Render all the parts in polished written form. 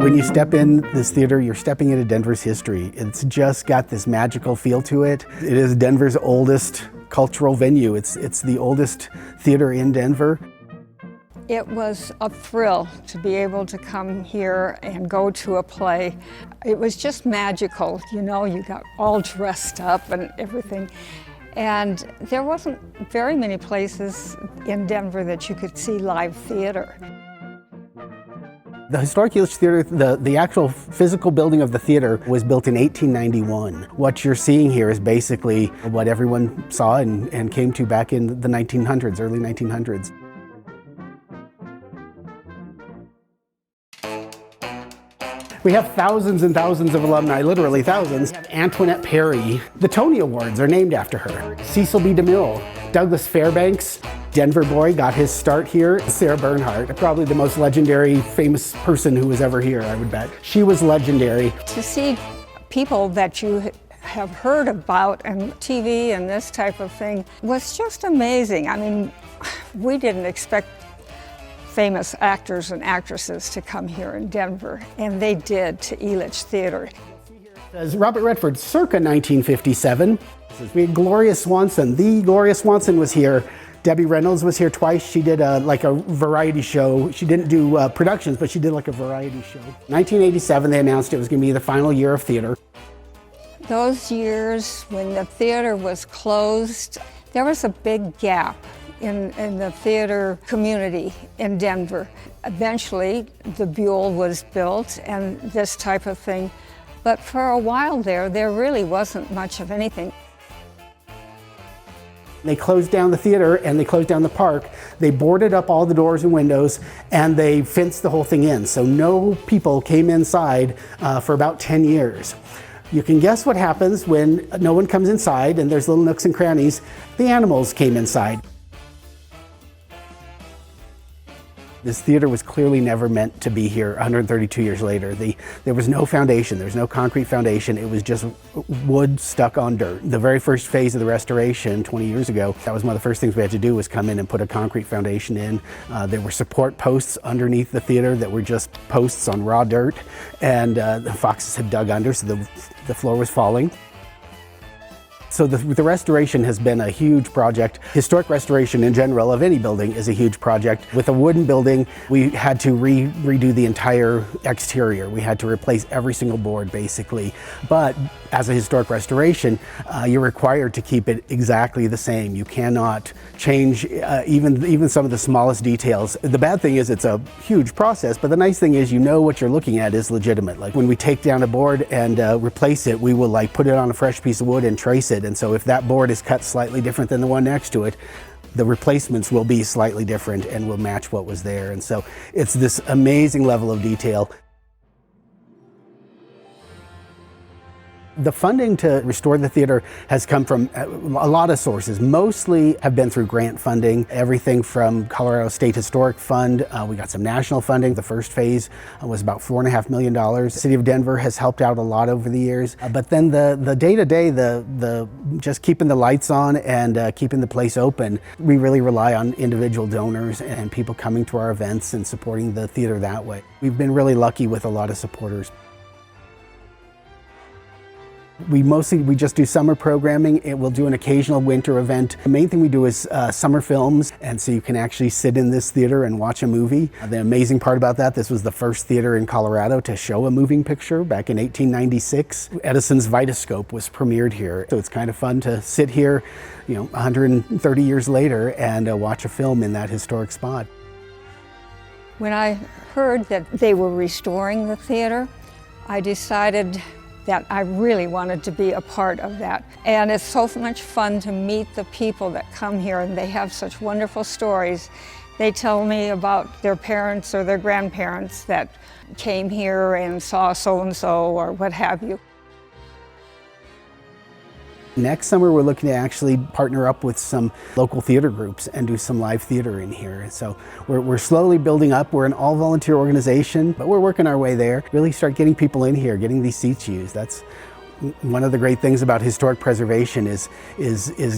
When you step in this theater, you're stepping into Denver's history. It's just got this magical feel to it. It is Denver's oldest cultural venue. It's the oldest theater in Denver. It was a thrill to be able to come here and go to a play. It was just magical, you know, you got all dressed up and everything. And there wasn't very many places in Denver that you could see live theater. The Historic Elitch Theater, the actual physical building of the theater was built in 1891. What you're seeing here is basically what everyone saw and came to back in the 1900s, early 1900s. We have thousands and thousands of alumni, literally thousands. Antoinette Perry. The Tony Awards are named after her. Cecil B. DeMille, Douglas Fairbanks, Denver boy, got his start here. Sarah Bernhardt, probably the most legendary, famous person who was ever here, I would bet. She was legendary. To see people that you have heard about on TV and this type of thing was just amazing. I mean, we didn't expect famous actors and actresses to come here in Denver, and they did to Elitch Theater. As Robert Redford, circa 1957. We had Gloria Swanson. The Gloria Swanson was here. Debbie Reynolds was here twice. She did like a variety show. She didn't do productions, but she did like a variety show. 1987, they announced it was going to be the final year of theater. Those years when the theater was closed, there was a big gap in the theater community in Denver. Eventually, the Buell was built and this type of thing, but for a while there really wasn't much of anything. They closed down the theater and they closed down the park. They boarded up all the doors and windows and they fenced the whole thing in, so no people came inside for about 10 years. You can guess what happens when no one comes inside and there's little nooks and crannies. The animals came inside. This theater was clearly never meant to be here 132 years later. There was no foundation, there was no concrete foundation, it was just wood stuck on dirt. The very first phase of the restoration 20 years ago, that was one of the first things we had to do was come in and put a concrete foundation in. There were support posts underneath the theater that were just posts on raw dirt, and the foxes had dug under, so the floor was falling. So the restoration has been a huge project. Historic restoration in general of any building is a huge project. With a wooden building, we had to redo the entire exterior. We had to replace every single board, basically. But as a historic restoration, you're required to keep it exactly the same. You cannot change even some of the smallest details. The bad thing is it's a huge process, but the nice thing is you know what you're looking at is legitimate. Like when we take down a board and replace it, we will like put it on a fresh piece of wood and trace it. And so if that board is cut slightly different than the one next to it, the replacements will be slightly different and will match what was there. And so it's this amazing level of detail. The funding to restore the theater has come from a lot of sources. Mostly have been through grant funding, everything from Colorado State Historic Fund. We got some national funding. The first phase was about $4.5 million. The City of Denver has helped out a lot over the years. But then the day-to-day, the just keeping the lights on and keeping the place open, we really rely on individual donors and people coming to our events and supporting the theater that way. We've been really lucky with a lot of supporters. We just do summer programming. We'll do an occasional winter event. The main thing we do is summer films, and so you can actually sit in this theater and watch a movie. The amazing part about that, this was the first theater in Colorado to show a moving picture back in 1896. Edison's Vitascope was premiered here, so it's kind of fun to sit here, 130 years later and watch a film in that historic spot. When I heard that they were restoring the theater, I decided that I really wanted to be a part of that. And it's so much fun to meet the people that come here, and they have such wonderful stories. They tell me about their parents or their grandparents that came here and saw so-and-so or what have you. Next summer, we're looking to actually partner up with some local theater groups and do some live theater in here. So we're slowly building up. We're an all-volunteer organization, but we're working our way there. Really start getting people in here, getting these seats used. That's One of the great things about historic preservation is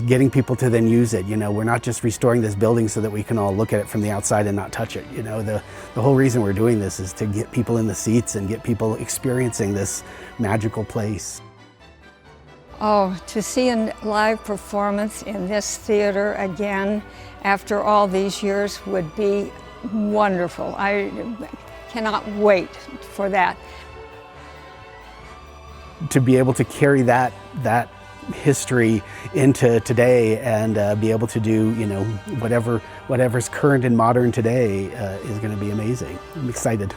getting people to then use it. You know, we're not just restoring this building so that we can all look at it from the outside and not touch it. You know, the whole reason we're doing this is to get people in the seats and get people experiencing this magical place. Oh, to see a live performance in this theater again after all these years would be wonderful. I cannot wait for that. To be able to carry that history into today and be able to do, you know, whatever's current and modern today is going to be amazing. I'm excited.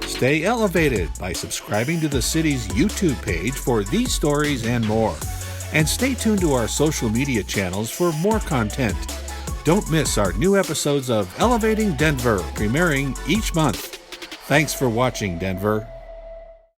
Stay elevated by subscribing to the city's YouTube page for these stories and more. And stay tuned to our social media channels for more content. Don't miss our new episodes of Elevating Denver, premiering each month. Thanks for watching, Denver.